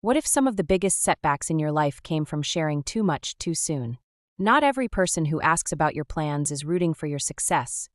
What if some of the biggest setbacks in your life came from sharing too much too soon? Not every person who asks about your plans is rooting for your success,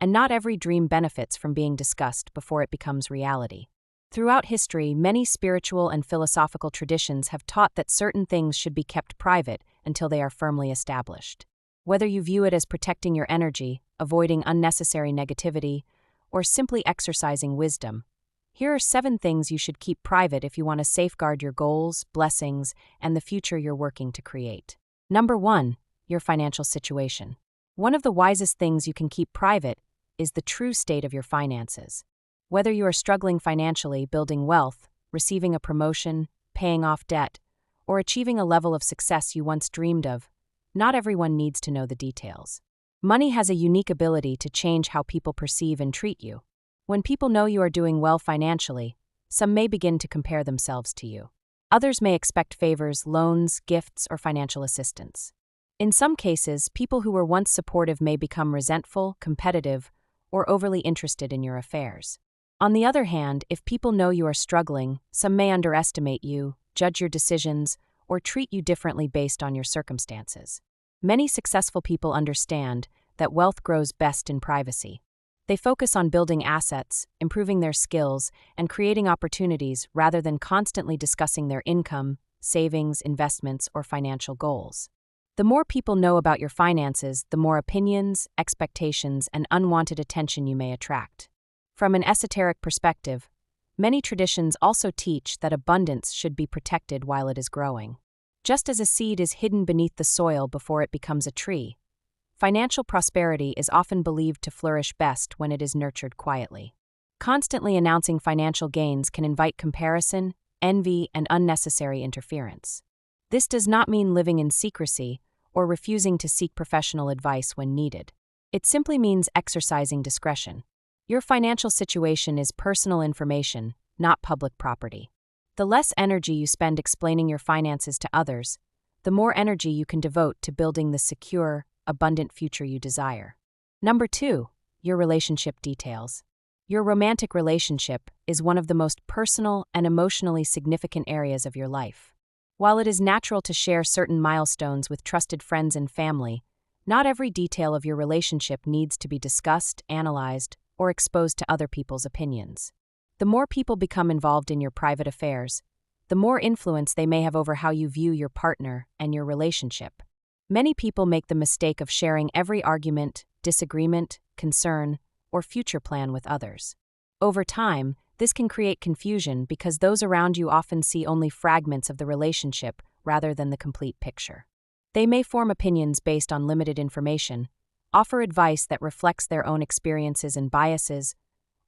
and not every dream benefits from being discussed before it becomes reality. Throughout history, many spiritual and philosophical traditions have taught that certain things should be kept private until they are firmly established. Whether you view it as protecting your energy, avoiding unnecessary negativity, or simply exercising wisdom, here are 7 things you should keep private if you want to safeguard your goals, blessings, and the future you're working to create. Number 1. Your financial situation. One of the wisest things you can keep private is the true state of your finances. Whether you are struggling financially, building wealth, receiving a promotion, paying off debt, or achieving a level of success you once dreamed of, not everyone needs to know the details. Money has a unique ability to change how people perceive and treat you. When people know you are doing well financially, some may begin to compare themselves to you. Others may expect favors, loans, gifts, or financial assistance. In some cases, people who were once supportive may become resentful, competitive, or overly interested in your affairs. On the other hand, if people know you are struggling, some may underestimate you, judge your decisions, or treat you differently based on your circumstances. Many successful people understand that wealth grows best in privacy. They focus on building assets, improving their skills, and creating opportunities rather than constantly discussing their income, savings, investments, or financial goals. The more people know about your finances, the more opinions, expectations, and unwanted attention you may attract. From an esoteric perspective, many traditions also teach that abundance should be protected while it is growing. Just as a seed is hidden beneath the soil before it becomes a tree, financial prosperity is often believed to flourish best when it is nurtured quietly. Constantly announcing financial gains can invite comparison, envy, and unnecessary interference. This does not mean living in secrecy or refusing to seek professional advice when needed. It simply means exercising discretion. Your financial situation is personal information, not public property. The less energy you spend explaining your finances to others, the more energy you can devote to building the secure, abundant future you desire. Number 2. Your relationship details. Your romantic relationship is one of the most personal and emotionally significant areas of your life. While it is natural to share certain milestones with trusted friends and family, not every detail of your relationship needs to be discussed, analyzed, or exposed to other people's opinions. The more people become involved in your private affairs, the more influence they may have over how you view your partner and your relationship. Many people make the mistake of sharing every argument, disagreement, concern, or future plan with others. Over time, this can create confusion because those around you often see only fragments of the relationship rather than the complete picture. They may form opinions based on limited information, offer advice that reflects their own experiences and biases,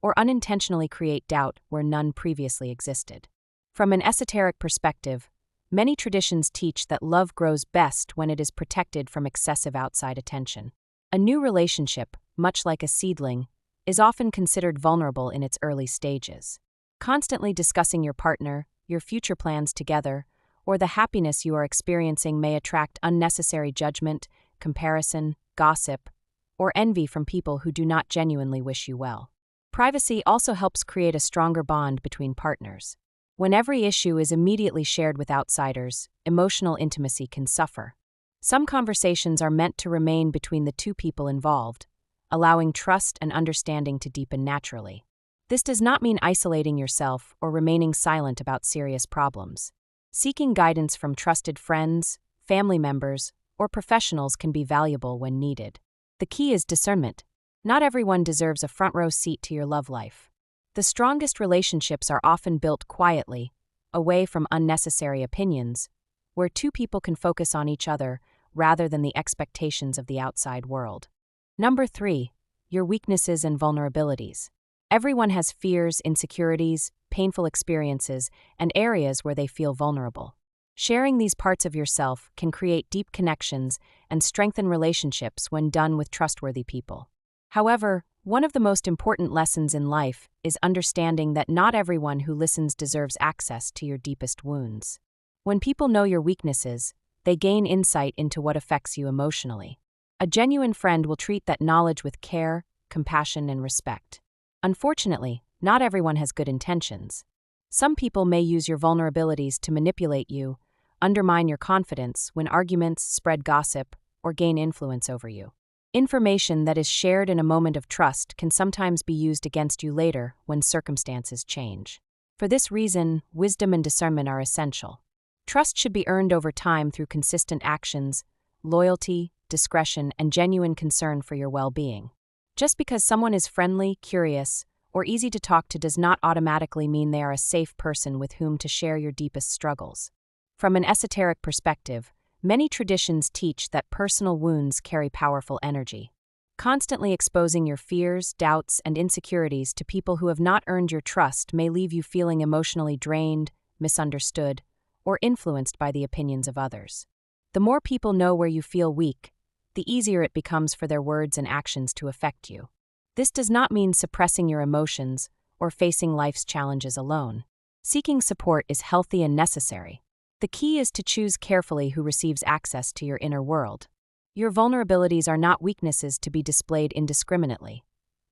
or unintentionally create doubt where none previously existed. From an esoteric perspective, many traditions teach that love grows best when it is protected from excessive outside attention. A new relationship, much like a seedling, is often considered vulnerable in its early stages. Constantly discussing your partner, your future plans together, or the happiness you are experiencing may attract unnecessary judgment, comparison, gossip, or envy from people who do not genuinely wish you well. Privacy also helps create a stronger bond between partners. When every issue is immediately shared with outsiders, emotional intimacy can suffer. Some conversations are meant to remain between the two people involved, allowing trust and understanding to deepen naturally. This does not mean isolating yourself or remaining silent about serious problems. Seeking guidance from trusted friends, family members, or professionals can be valuable when needed. The key is discernment. Not everyone deserves a front-row seat to your love life. The strongest relationships are often built quietly, away from unnecessary opinions, where two people can focus on each other rather than the expectations of the outside world. Number 3. Your weaknesses and vulnerabilities. Everyone has fears, insecurities, painful experiences, and areas where they feel vulnerable. Sharing these parts of yourself can create deep connections and strengthen relationships when done with trustworthy people. However, one of the most important lessons in life is understanding that not everyone who listens deserves access to your deepest wounds. When people know your weaknesses, they gain insight into what affects you emotionally. A genuine friend will treat that knowledge with care, compassion, and respect. Unfortunately, not everyone has good intentions. Some people may use your vulnerabilities to manipulate you, undermine your confidence, win arguments, spread gossip, or gain influence over you. Information that is shared in a moment of trust can sometimes be used against you later when circumstances change. For this reason, wisdom and discernment are essential. Trust should be earned over time through consistent actions, loyalty, discretion, and genuine concern for your well-being. Just because someone is friendly, curious, or easy to talk to does not automatically mean they are a safe person with whom to share your deepest struggles. From an esoteric perspective, many traditions teach that personal wounds carry powerful energy. Constantly exposing your fears, doubts, and insecurities to people who have not earned your trust may leave you feeling emotionally drained, misunderstood, or influenced by the opinions of others. The more people know where you feel weak, the easier it becomes for their words and actions to affect you. This does not mean suppressing your emotions or facing life's challenges alone. Seeking support is healthy and necessary. The key is to choose carefully who receives access to your inner world. Your vulnerabilities are not weaknesses to be displayed indiscriminately.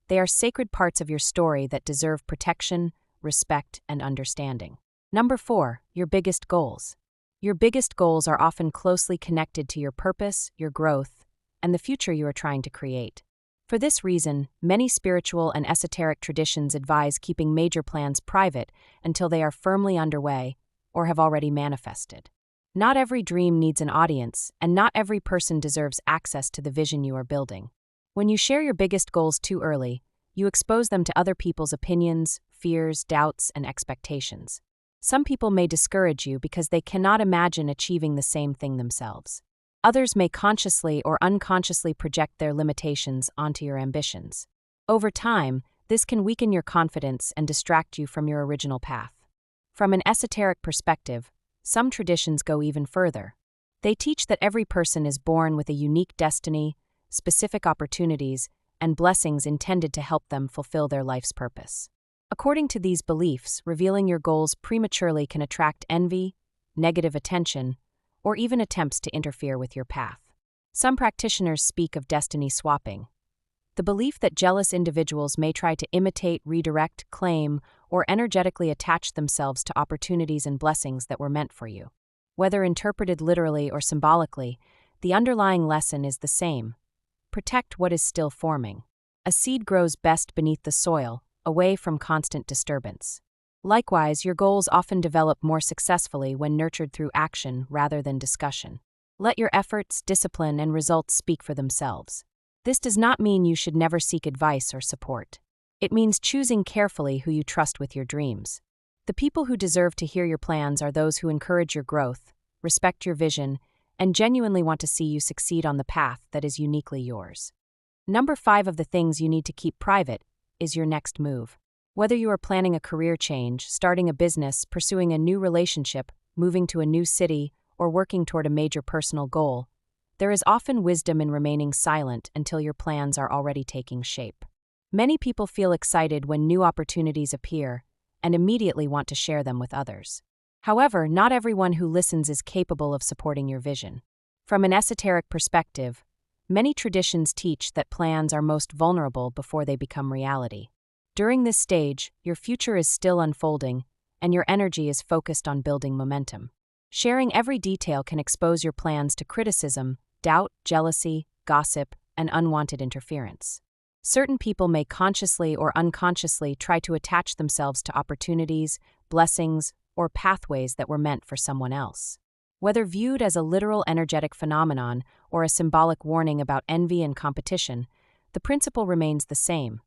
They are sacred parts of your story that deserve protection, respect, and understanding. Number 4, your biggest goals. Your biggest goals are often closely connected to your purpose, your growth, and the future you are trying to create. For this reason, many spiritual and esoteric traditions advise keeping major plans private until they are firmly underway or have already manifested. Not every dream needs an audience, and not every person deserves access to the vision you are building. When you share your biggest goals too early, you expose them to other people's opinions, fears, doubts, and expectations. Some people may discourage you because they cannot imagine achieving the same thing themselves. Others may consciously or unconsciously project their limitations onto your ambitions. Over time, this can weaken your confidence and distract you from your original path. From an esoteric perspective, some traditions go even further. They teach that every person is born with a unique destiny, specific opportunities, and blessings intended to help them fulfill their life's purpose. According to these beliefs, revealing your goals prematurely can attract envy, negative attention, or even attempts to interfere with your path. Some practitioners speak of destiny swapping, the belief that jealous individuals may try to imitate, redirect, claim, or energetically attach themselves to opportunities and blessings that were meant for you. Whether interpreted literally or symbolically, the underlying lesson is the same. Protect what is still forming. A seed grows best beneath the soil, away from constant disturbance. Likewise, your goals often develop more successfully when nurtured through action rather than discussion. Let your efforts, discipline, and results speak for themselves. This does not mean you should never seek advice or support. It means choosing carefully who you trust with your dreams. The people who deserve to hear your plans are those who encourage your growth, respect your vision, and genuinely want to see you succeed on the path that is uniquely yours. Number 5 of the things you need to keep private is your next move. Whether you are planning a career change, starting a business, pursuing a new relationship, moving to a new city, or working toward a major personal goal, there is often wisdom in remaining silent until your plans are already taking shape. Many people feel excited when new opportunities appear and immediately want to share them with others. However, not everyone who listens is capable of supporting your vision. From an esoteric perspective, many traditions teach that plans are most vulnerable before they become reality. During this stage, your future is still unfolding, and your energy is focused on building momentum. Sharing every detail can expose your plans to criticism, doubt, jealousy, gossip, and unwanted interference. Certain people may consciously or unconsciously try to attach themselves to opportunities, blessings, or pathways that were meant for someone else. Whether viewed as a literal energetic phenomenon or a symbolic warning about envy and competition, the principle remains the same.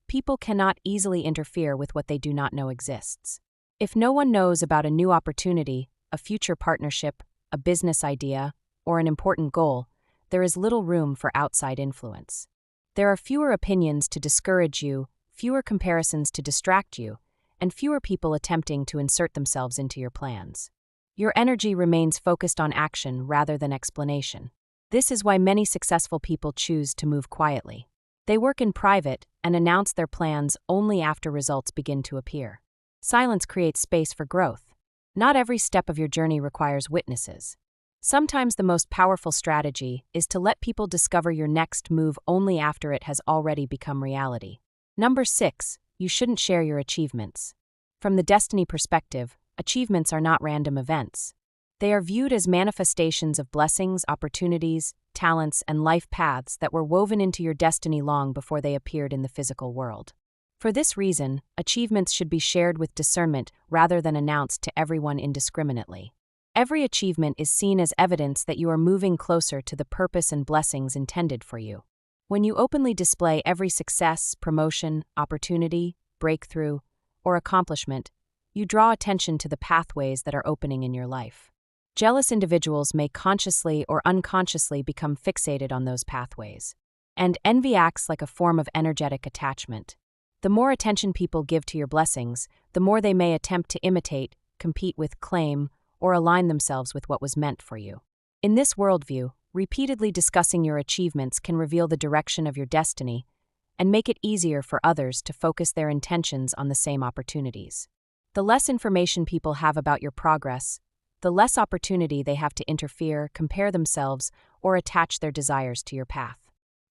People cannot easily interfere with what they do not know exists. If no one knows about a new opportunity, a future partnership, a business idea, or an important goal, there is little room for outside influence. There are fewer opinions to discourage you, fewer comparisons to distract you, and fewer people attempting to insert themselves into your plans. Your energy remains focused on action rather than explanation. This is why many successful people choose to move quietly. They work in private and announce their plans only after results begin to appear. Silence creates space for growth. Not every step of your journey requires witnesses. Sometimes the most powerful strategy is to let people discover your next move only after it has already become reality. Number 6, you shouldn't share your achievements. From the destiny perspective, achievements are not random events. They are viewed as manifestations of blessings, opportunities, talents, and life paths that were woven into your destiny long before they appeared in the physical world. For this reason, achievements should be shared with discernment rather than announced to everyone indiscriminately. Every achievement is seen as evidence that you are moving closer to the purpose and blessings intended for you. When you openly display every success, promotion, opportunity, breakthrough, or accomplishment, you draw attention to the pathways that are opening in your life. Jealous individuals may consciously or unconsciously become fixated on those pathways. And envy acts like a form of energetic attachment. The more attention people give to your blessings, the more they may attempt to imitate, compete with, claim, or align themselves with what was meant for you. In this worldview, repeatedly discussing your achievements can reveal the direction of your destiny and make it easier for others to focus their intentions on the same opportunities. The less information people have about your progress, the less opportunity they have to interfere, compare themselves, or attach their desires to your path.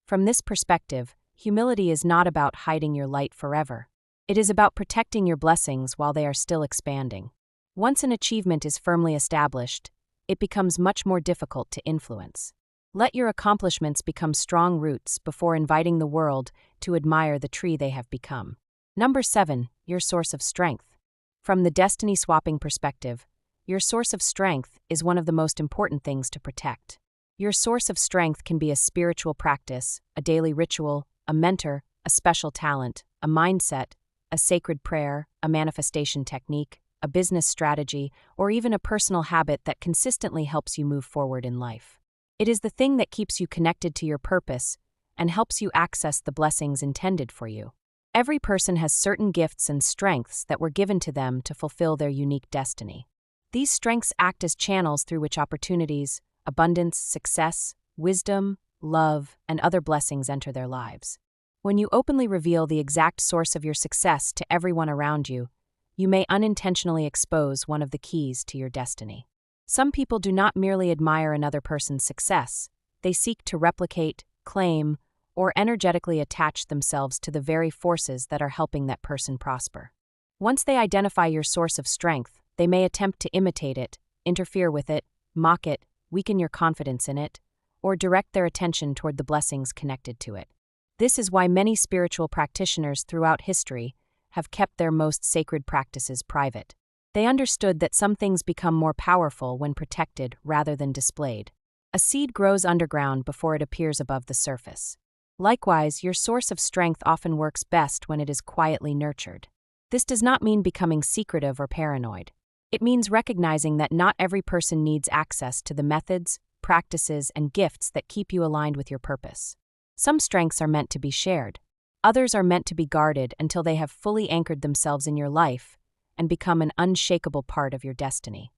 From this perspective, humility is not about hiding your light forever. It is about protecting your blessings while they are still expanding. Once an achievement is firmly established, it becomes much more difficult to influence. Let your accomplishments become strong roots before inviting the world to admire the tree they have become. Number 7, your source of strength. From the destiny-swapping perspective, your source of strength is one of the most important things to protect. Your source of strength can be a spiritual practice, a daily ritual, a mentor, a special talent, a mindset, a sacred prayer, a manifestation technique, a business strategy, or even a personal habit that consistently helps you move forward in life. It is the thing that keeps you connected to your purpose and helps you access the blessings intended for you. Every person has certain gifts and strengths that were given to them to fulfill their unique destiny. These strengths act as channels through which opportunities, abundance, success, wisdom, love, and other blessings enter their lives. When you openly reveal the exact source of your success to everyone around you, you may unintentionally expose one of the keys to your destiny. Some people do not merely admire another person's success, they seek to replicate, claim, or energetically attach themselves to the very forces that are helping that person prosper. Once they identify your source of strength, they may attempt to imitate it, interfere with it, mock it, weaken your confidence in it, or direct their attention toward the blessings connected to it. This is why many spiritual practitioners throughout history have kept their most sacred practices private. They understood that some things become more powerful when protected rather than displayed. A seed grows underground before it appears above the surface. Likewise, your source of strength often works best when it is quietly nurtured. This does not mean becoming secretive or paranoid. It means recognizing that not every person needs access to the methods, practices, and gifts that keep you aligned with your purpose. Some strengths are meant to be shared. Others are meant to be guarded until they have fully anchored themselves in your life and become an unshakable part of your destiny.